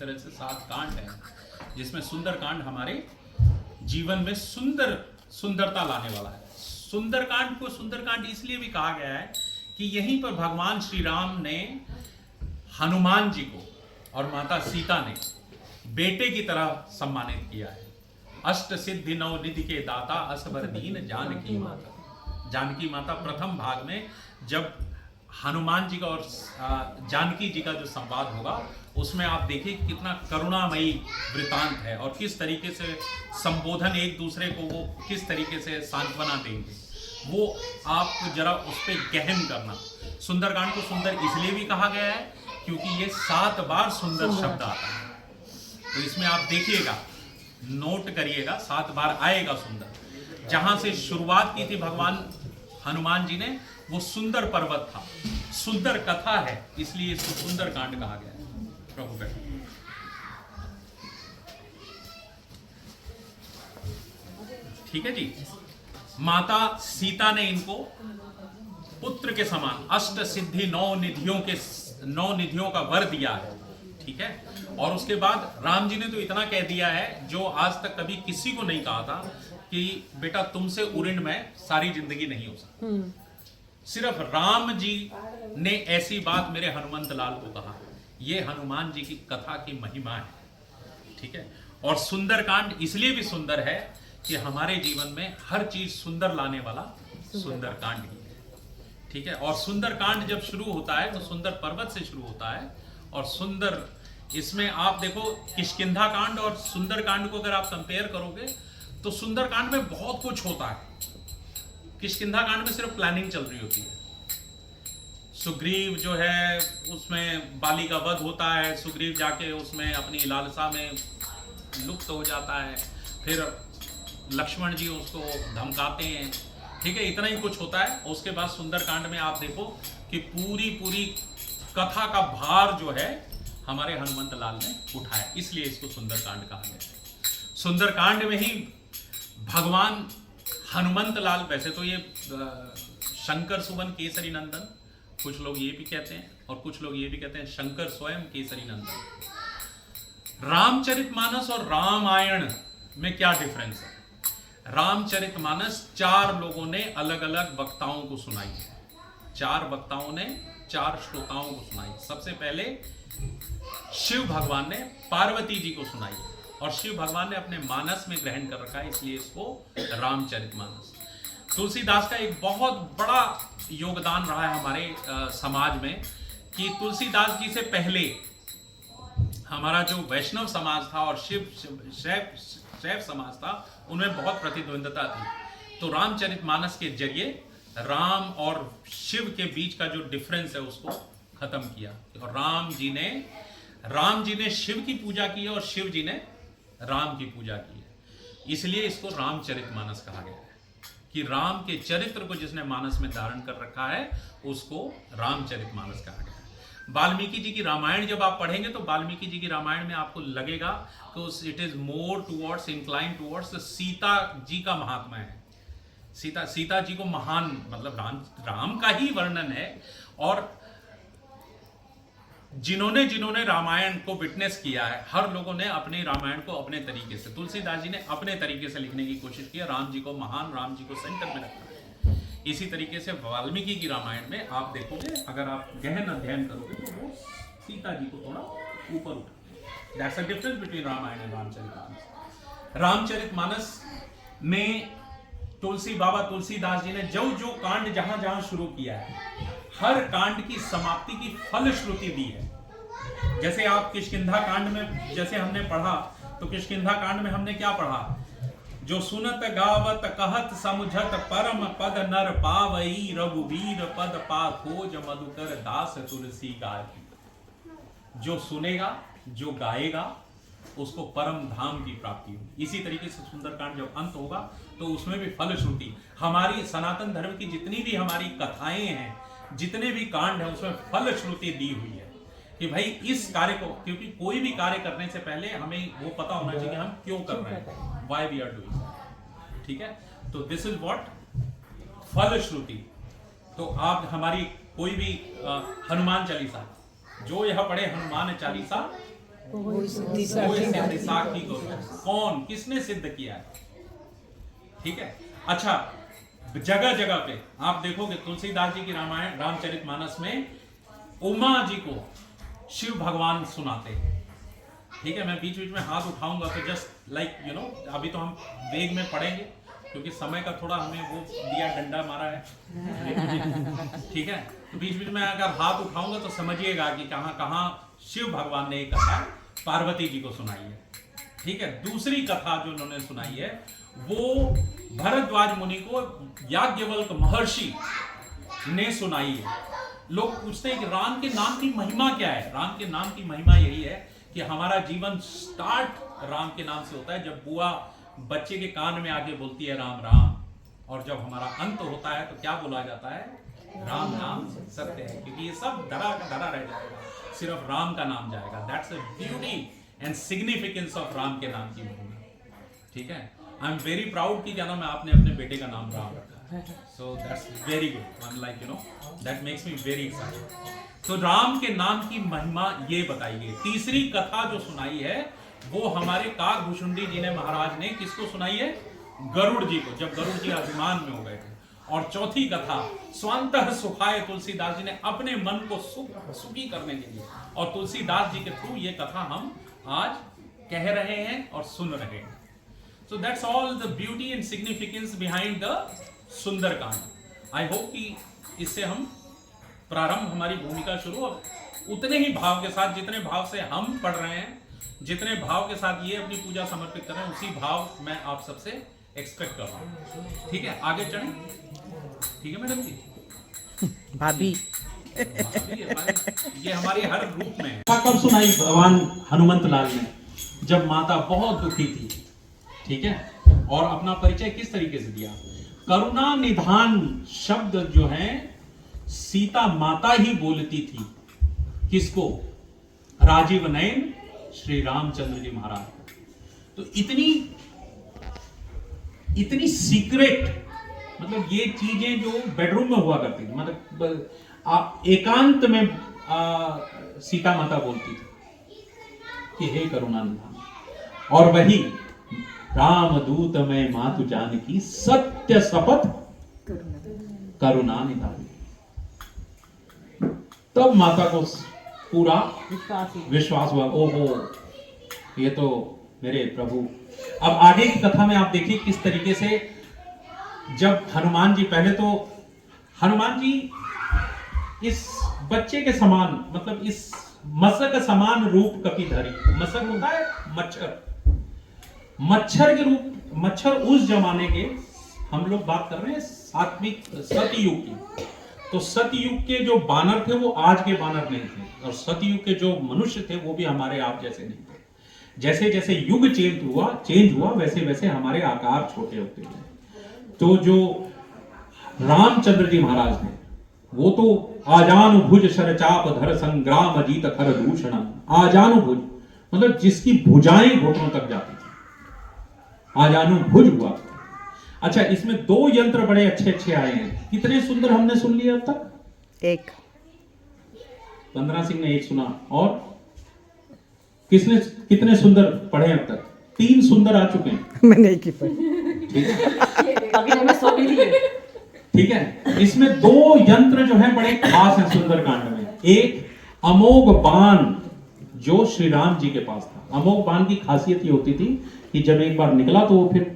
तरह से 7 कांड हैं, जिसमें सुंदर कांड हमारे जीवन में सुंदरता लाने वाला है। सुंदरकांड को सुंदरकांड इसलिए भी कहा गया है कि यहीं पर भगवान श्री राम ने हनुमान जी को और माता सीता ने बेटे की तरह सम्मानित किया है। अष्ट सिद्धि नौ निधि के दाता असबर दीन जानकी माता। जानकी माता प्रथम भाग में जब हनुमान जी का और जानकी जी का जो संवाद होगा, उसमें आप देखिए कितना करुणामयी वृतांत है और किस तरीके से संबोधन एक दूसरे को वो किस तरीके से सांत्वना देंगे, वो आप जरा उस पर गहन करना। सुंदरकांड को सुंदर इसलिए भी कहा गया है क्योंकि ये 7 बार सुंदर शब्द आता है। तो इसमें आप देखिएगा, नोट करिएगा, 7 बार आएगा सुंदर। जहां से शुरुआत की थी भगवान हनुमान जी ने, वो सुंदर पर्वत था, सुंदर कथा है, इसलिए इसको सुंदर कांड कहा गया है। प्रभु बैठ। ठीक है जी। माता सीता ने इनको पुत्र के समान अष्ट सिद्धि 9 निधियों का वर दिया है। ठीक है। और उसके बाद राम जी ने तो इतना कह दिया है जो आज तक कभी किसी को नहीं कहा था कि बेटा तुमसे उऋण में सारी जिंदगी नहीं हो सकती। सिर्फ राम जी ने ऐसी बात मेरे हनुमंत लाल को कहा। ये हनुमान जी की कथा की महिमा है। ठीक है। और सुंदरकांड इसलिए भी सुंदर है कि हमारे जीवन में हर चीज सुंदर लाने वाला सुंदरकांड ही है। ठीक है। और सुंदरकांड जब शुरू होता है तो सुंदर पर्वत से शुरू होता है। और सुंदर, इसमें आप देखो किष्किंधा कांड और सुंदरकांड को अगर आप कंपेयर करोगे तो सुंदरकांड में बहुत कुछ होता है। किष्किंधा कांड में सिर्फ प्लानिंग चल रही होती है। सुग्रीव जो है उसमें बाली का वध होता है, सुग्रीव जाके उसमें अपनी लालसा में लुप्त हो जाता है, फिर लक्ष्मण जी उसको धमकाते हैं। ठीक है, इतना ही कुछ होता है। उसके बाद सुंदरकांड में आप देखो कि पूरी कथा का भार जो है हमारे हनुमंत लाल ने उठाया, इसलिए इसको सुंदरकांड कहा गया है। सुंदरकांड में ही भगवान हनुमंत लाल, वैसे तो ये शंकर सुवन केसरी नंदन कुछ लोग ये भी कहते हैं और कुछ लोग ये भी कहते हैं शंकर स्वयं केसरी नंदन। रामचरितमानस और रामायण में क्या डिफरेंस है? रामचरितमानस 4 लोगों ने अलग अलग वक्ताओं को सुनाई है। 4 वक्ताओं ने 4 श्रोताओं को सुनाई। सबसे पहले शिव भगवान ने पार्वती जी को सुनाई और शिव भगवान ने अपने मानस में ग्रहण कर रखा है, इसलिए इसको रामचरितमानस। तुलसीदास का एक बहुत बड़ा योगदान रहा है हमारे समाज में कि तुलसीदास जी से पहले हमारा जो वैष्णव समाज था और शैव समाज था, उनमें बहुत प्रतिद्वंदता थी। तो रामचरितमानस के जरिए राम और शिव के बीच का जो डिफरेंस है उसको खत्म किया। और राम जी ने शिव की पूजा की है और शिव जी ने राम की पूजा की है, इसलिए इसको रामचरितमानस कहा गया है कि राम के चरित्र को जिसने मानस में धारण कर रखा है उसको रामचरितमानस कहा गया है। वाल्मीकि जी की रामायण जब आप पढ़ेंगे तो वाल्मीकि जी की रामायण में आपको लगेगा कि it is more towards incline towards Sita ji का महात्मा है। सीता जी को महान, मतलब राम का ही वर्णन है। और जिन्होंने रामायण को विटनेस किया है, हर लोगों ने अपने रामायण को अपने तरीके से, तुलसीदास जी ने अपने तरीके से लिखने की कोशिश की है। राम जी को महान, राम जी को सेंटर में रखा है। इसी तरीके से वाल्मीकि की रामायण में आप देखोगे, अगर आप गहन अध्ययन करोगे तो वो सीता जी को थोड़ा ऊपर उठा। That's a difference between Ramayan and Ramcharitmanas. Ramcharitmanas में बाबा तुलसीदास जी ने जो कांड जहां शुरू किया है, हर कांड की समाप्ति की फलश्रुति दी है। जैसे आप किष्किंधा कांड में जैसे हमने पढ़ा, तो किष्किंधा कांड में हमने क्या पढ़ा? जो सुनत गावत कहत समुझत परम पद नर पावई, रघुवीर पद पा खोज मधुकर दास तुलसी गाय। जो सुनेगा, जो गाएगा, उसको परम धाम की प्राप्ति होगी। इसी तरीके से सुंदरकांड जब अंत होगा तो उसमें भी फलश्रुति, हमारी सनातन धर्म की जितनी भी हमारी कथाएं हैं, जितने भी कांड हैं, उसमें फलश्रुति दी हुई है कि भाई इस कार्य को, क्योंकि कोई भी कार्य करने से पहले हमें वो पता होना चाहिए हम क्यों कर रहे हैं, व्हाई वी आर डूइंग। ठीक है, तो दिस इज व्हाट फलश्रुति। तो आप हमारी कोई भी हनुमान चालीसा, जो यह पढ़े हनुमान चालीसा वो सिद्धि साक्षी को कौन किसने सिद्ध किया है? ठीक है। अच्छा, जगह जगह पे आप देखोगे तुलसीदास जी की रामायण रामचरितमानस में उमा जी को शिव भगवान सुनाते हैं। ठीक है, मैं बीच बीच में हाथ उठाऊंगा तो जस्ट लाइक यू नो, अभी तो हम वेग में पढ़ेंगे क्योंकि समय का थोड़ा हमें वो दिया डंडा मारा है। ठीक है, तो बीच बीच में अगर हाथ उठाऊंगा तो समझिएगा कि कहाँ कहाँ शिव भगवान ने एक कथा पार्वती जी को सुनाई है। ठीक है, दूसरी कथा जो उन्होंने सुनाई है वो भरद्वाज मुनि को याज्ञवल्क महर्षि ने सुनाई है। लोग पूछते हैं कि राम के नाम की महिमा क्या है? राम के नाम की महिमा यही है कि हमारा जीवन स्टार्ट राम के नाम से होता है। जब बुआ बच्चे के कान में आके बोलती है राम राम, और जब हमारा अंत होता है तो क्या बोला जाता है? राम नाम सत्य है। क्योंकि ये सब धरा का धरा रह जाएगा, सिर्फ राम का नाम जाएगा। That's the beauty and significance of Ram के नाम की महिमा। ठीक है, आई एम वेरी प्राउड कि क्या नाम है आपने अपने बेटे का नाम राम रखा। So that's very good, I am like you know that makes me very excited. तो राम के नाम की महिमा ये बताई गई। तीसरी कथा जो सुनाई है वो हमारे काकभूषुंडी जी ने महाराज ने किसको सुनाई है? गरुड़ जी को, जब गरुड़ जी अभिमान में हो गए थे। और चौथी कथा स्वांतः सुखाय, तुलसीदास जी ने अपने मन को सुखी करने के लिए, और तुलसीदास जी के थ्रू ये कथा हम आज कह रहे हैं और सुन रहे हैं। So that's all the beauty and significance behind the Sunderkand. I hope कि इससे हम प्रारंभ हमारी भूमिका शुरू, और उतने ही भाव के साथ जितने भाव से हम पढ़ रहे हैं, जितने भाव के साथ ये अपनी पूजा समर्पित कर रहे हैं, उसी भाव मैं आप सबसे एक्सपेक्ट कर रहा हूँ। ठीक है, आगे चलें। ठीक है मैडम जी, भाभी ये हमारे हर रूप में है। कब सुनाई भगवान हनुमंत लाल ने? जब माता बहुत दुखी थी। ठीक है, और अपना परिचय किस तरीके से दिया? करुणा निधान शब्द जो है सीता माता ही बोलती थी। किसको? राजीव नयन श्री रामचंद्र जी महाराज। तो इतनी सीक्रेट, मतलब ये चीजें जो बेडरूम में हुआ करती थी, मतलब एकांत में सीता माता बोलती थी कि हे करुणा निधान। और वही राम दूत में मातु जानकी सत्य शपथ करुणा निधान। तब माता को पूरा विश्वास हुआ, ओहो ये तो मेरे प्रभु। अब आगे की कथा में आप देखिए किस तरीके से, जब हनुमान जी, पहले तो हनुमान जी इस बच्चे के समान, मतलब इस मशक समान रूप कपिधारी। मशक होता है मच्छर, मच्छर के रूप। मच्छर उस जमाने के, हम लोग बात कर रहे हैं सात्विक सतयुग की। तो सतयुग के जो बानर थे वो आज के बानर नहीं थे, और सतयुग के जो मनुष्य थे वो भी हमारे आप जैसे नहीं थे। जैसे जैसे युग चेंज हुआ वैसे वैसे हमारे आकार छोटे होते गए। तो जो रामचंद्र जी महाराज ने, वो तो आजानुभुज शरचाप धर संग्राम अजीत खर दूषण। आजानुभुज मतलब जिसकी भुजाएं घुटनों तक जाती थी, आजानुभुज हुआ। अच्छा, इसमें 2 यंत्र बड़े अच्छे अच्छे आए हैं। कितने सुंदर हमने सुन लिए अब तक? 1। बंदना सिंह ने 1 सुना, और किसने कितने सुंदर पढ़े अब तक? 3 सुंदर आ चुके हैं। मैंने एक ही पढ़ी। ठीक है, ठीक है। इसमें 2 यंत्र जो हैं बड़े खास हैं सुंदरकांड में। एक अमोघ बाण जो श्री राम जी के पास था। अमोघ बाण की खासियत ये होती थी कि जब एक बार निकला तो वो फिर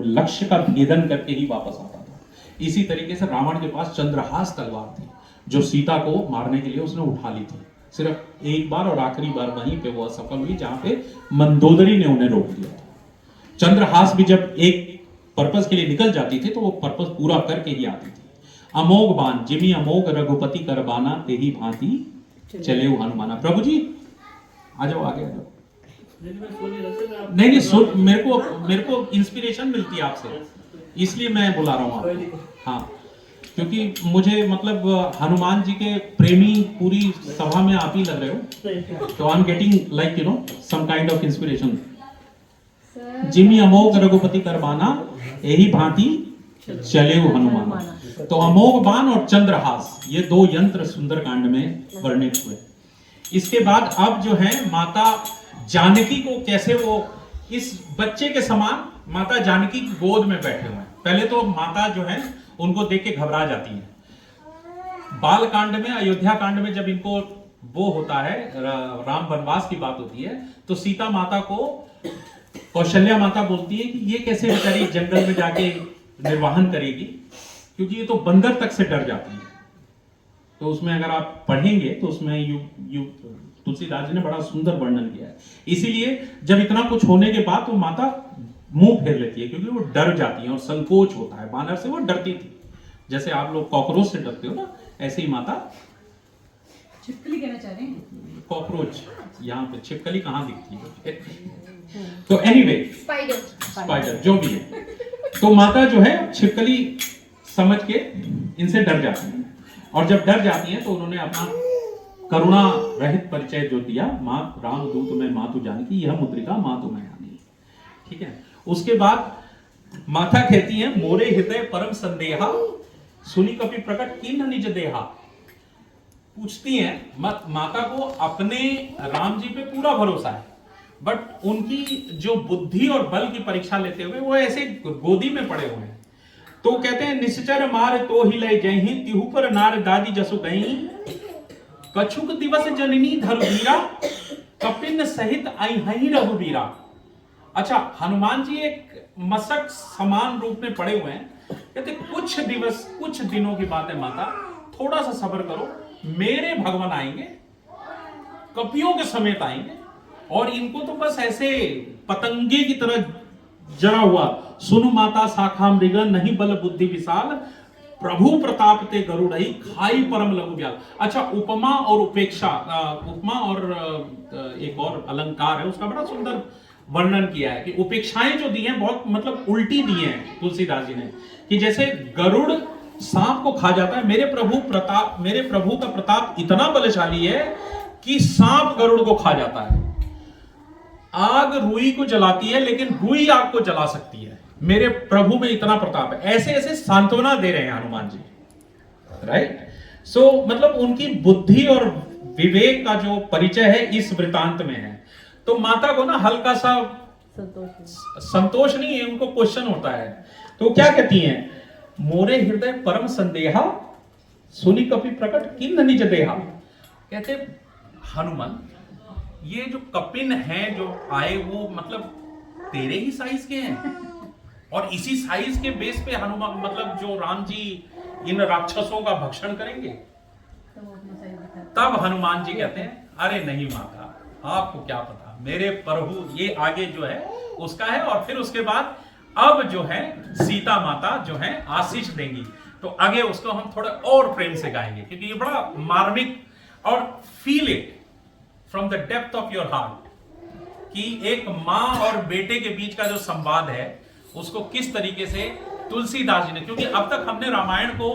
लक्ष्य का भेदन करके ही वापस आता था। इसी तरीके से रावण के पास चंद्रहास तलवार थी, जो सीता को मारने के लिए उसने उठा ली थी। सिर्फ एक बार और आखिरी बार वहीं पे वो असफल हुई जहां पे मंदोदरी ने उन्हें रोक दिया था। चंद्रहास भी जब एक पर्पस के लिए निकल जाती थी तो वो पर्पस पूरा करके ही आती थी। अमोघ बाण जिमी अमोघ रघुपति करबाना तेही भांति चले हनुमाना। प्रभु जी आ जाओ, आगे आ जाओ। नहीं सुन, मेरे को इंस्पिरेशन मिलती है आपसे, इसलिए मैं बुला रहा हूँ आपको। हाँ, क्योंकि मुझे मतलब हनुमान जी के प्रेमी पूरी सभा में आप ही लग रहे हो, तो I am getting like you know some kind of inspiration. जिमी अमोघ रघुपति करबाना यही भांति चले हनुमाना। तो अमोघ बाण और चंद्रहास, ये 2 यंत्र सुंदरकांड में वर्णित हुए। इसके बाद अब जो है माता जानकी को कैसे वो इस बच्चे के समान माता जानकी की गोद में बैठे हुए हैं। पहले तो माता जो है उनको देख के घबरा जाती है। बाल कांड में, अयोध्या कांड में जब इनको वो होता है, राम वनवास की बात होती है, तो सीता माता को कौशल्या माता बोलती है कि ये कैसे बेचारी जंगल में जाके निर्वाहन करेगी, क्योंकि ये तो बंदर तक से डर जाती है। तो उसमें अगर आप पढ़ेंगे तो उसमें तुलसीदास जी ने बड़ा सुंदर वर्णन किया है। इसीलिए जब इतना कुछ होने के बाद वो माता मुंह फेर लेती है, क्योंकि वो डर जाती है और संकोच होता है। बानर से वो डरती थी, जैसे आप लोग कॉकरोच से डरते हो ना, ऐसे ही माता छिपकली कहना चाह रहे हैं। कॉकरोच, यहाँ पे छिपकली कहाँ दिखती है? तो एनीवे, स्पाइडर जो भी है, तो माता जो है छिपकली समझ के इनसे डर जाती है। और जब डर जाती है तो उन्होंने अपना करुणा रहित परिचय जो दिया, माँ राम दूत में मातु जानकी, यह मुद्रिका मातु मैं आनी। ठीक है। उसके बाद माता कहती है, मोरे हृदय परम संदेहा, सुनी कपि प्रकट कीन निज देहा। पूछती है माता को अपने राम जी पे पूरा भरोसा है, बट उनकी जो बुद्धि और बल की परीक्षा लेते हुए वो ऐसे गोदी में पड़े हुए हैं। तो कहते हैं, निश्चर मार तो ही ले जही, तिहु पर नार दादी जसु गई, कछुक दिवस जननी धरुवीरा, कपिन सहित आई हई रघुवीरा। अच्छा, हनुमान जी एक मशक समान रूप में पड़े हुए हैं। कहते कुछ दिवस, कुछ दिनों की बात है माता, थोड़ा सा सब्र करो, मेरे भगवान आएंगे, कपियों के समेत आएंगे, और इनको तो बस ऐसे पतंगे की तरह जरा हुआ। सुनु माता शाखा मृगन, नहीं बल बुद्धि विशाल, प्रभु प्रताप ते गरुड़ई, खाई परम लघु ब्याल। अच्छा, उपमा और उपेक्षा, उपमा और एक और अलंकार है, उसका बड़ा सुंदर वर्णन किया है कि उपेक्षाएं जो दी हैं बहुत मतलब उल्टी दी हैं तुलसीदास जी ने, कि जैसे गरुड़ सांप को खा जाता है, मेरे प्रभु का प्रताप इतना बलशाली है कि सांप गरुड़ को खा जाता है। आग रुई को जलाती है, लेकिन रुई आग को जला सकती है, मेरे प्रभु में इतना प्रताप है। ऐसे ऐसे सांत्वना दे रहे हैं हनुमान जी, राइट। सो मतलब उनकी बुद्धि और विवेक का जो परिचय है इस वृतांत में है। तो माता को ना हल्का सा संतोष नहीं है, उनको क्वेश्चन होता है। तो क्या कहती हैं, मोरे हृदय परम संदेहा, सुनी कपि प्रकट किन निज देहा। कहते हनुमान, ये जो कपिन हैं जो आए, वो मतलब तेरे ही साइज के हैं, और इसी साइज के बेस पे हनुमान मतलब जो राम जी इन राक्षसों का भक्षण करेंगे। तब हनुमान जी कहते हैं, अरे नहीं माता, आपको क्या पता, मेरे प्रभु ये आगे जो है उसका है। और फिर उसके बाद अब जो है सीता माता जो है आशीष देंगी, तो आगे उसको हम थोड़ा और प्रेम से गाएंगे, क्योंकि ये बड़ा मार्मिक, और feel it from the depth of your heart, कि एक माँ और बेटे के बीच का जो संवाद है उसको किस तरीके से तुलसीदास जी ने, क्योंकि अब तक हमने रामायण को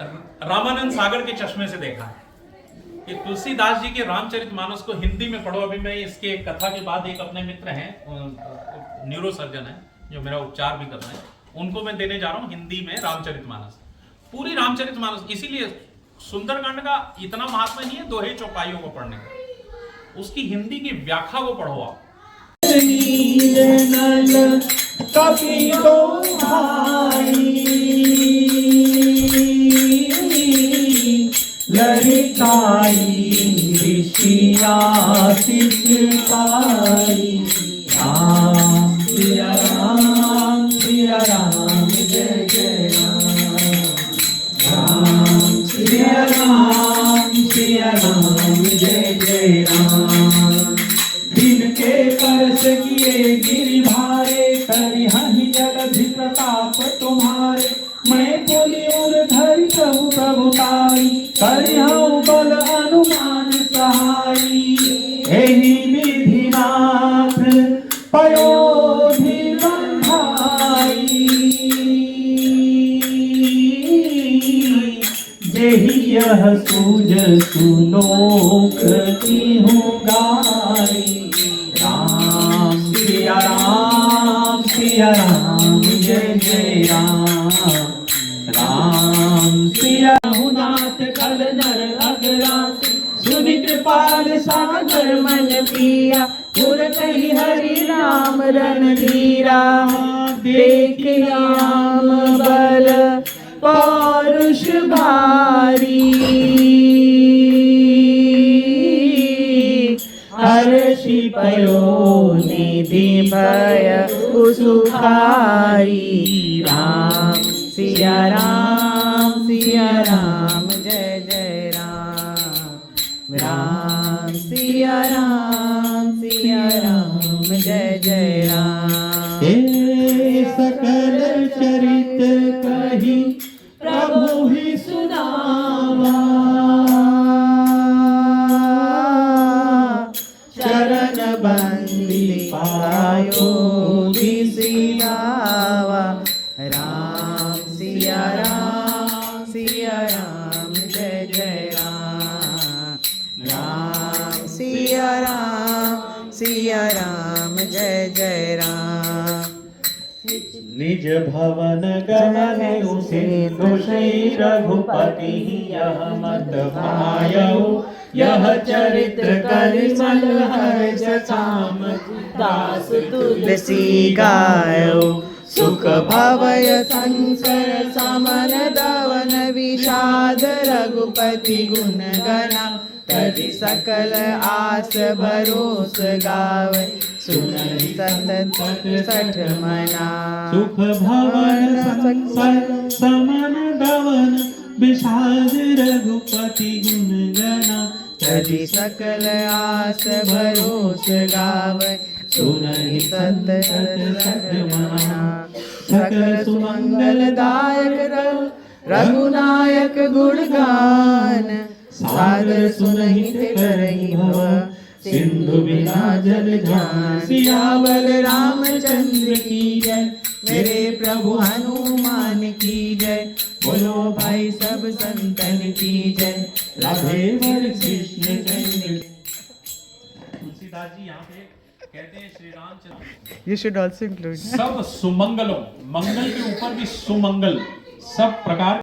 रामानंद सागर के चश्मे से देखा है, कि तुलसीदास जी के रामचरितमानस को हिंदी में पढ़ो। अभी मैं इसके कथा के बाद एक अपने मित्र हैं, न्यूरो सर्जन है, जो मेरा उपचार भी कर रहे हैं, उनको मैं देने जा रहा हूँ हिंदी में रामचरितमानस, पूरी रामचरितमानस। इसीलिए सुंदरकांड का इतना महात्मा नहीं है दोहे चौपाइयों को पढ़ने का, उसकी हिंदी की व्याख्या को पढ़ो आप। कपि दो भाई, लड़काई ऋषि आशीष पाई। राम सिया राम, सिया राम जय जय राम, राम सिया राम, सिया राम जय जय राम। जिनके परस किए गिरिधारे, करिहहि जगधि प्रताप तुम्हारे। मैं बोली और धरि प्रभु प्रभुताई, करिहउ बल अनुमान सहाई। एहि विधिनाथ पयोधि बंधाई, जेहि यह सूझ सुलोक तिहु गाई। राम सिया राम, सिया राम जय जय राम, राम सिया रघुनाथ खल नर अग्रासी। सुनि कृपाल सागर मन पी, किया पुर कही हरि राम रणधीरा देख राम बल पौरुष भारी हर्षि पयो निधि भय सुखारी राम सिया राम जय जय राम राम सिया राम जय जय राम हे सकल चरित कही प्रभु ही सुनावा चरण बंदी पायो सियावा राम सिया राम जय जय राम राम सिया राम जय जय राम निज भवन गमने उसे दोषी रघुपति यह मत भायौ यह चरित्र करिमल हर्ष काम दास तुलसी गायो सुख भवय संकर समन दवन विषाद रघुपति गुण गणा तदि सकल आस भरोस गावे सुनहि सतत सठ मना सुख भवन संकर समन दवन विषाद रघुपति गुण गणा तदि सकल आस भरोस गावे सुनहि सतत सठ मना सकल सुमंगल दायक रघुनायक गुणगान सागर सुनहि करहि भव सिंधु बिना जल ध्यान सियावर रामचंद्र की जय मेरे प्रभु हनुमान की जय बोलो भाई सब संतन की जय राधे वर कृष्ण चंद्र। तुलसीदास जी यहाँ पे कहते हैं Shri Ramchandra You should also include सब सुमंगलों मंगल के ऊपर भी सुमंगल सब प्रकार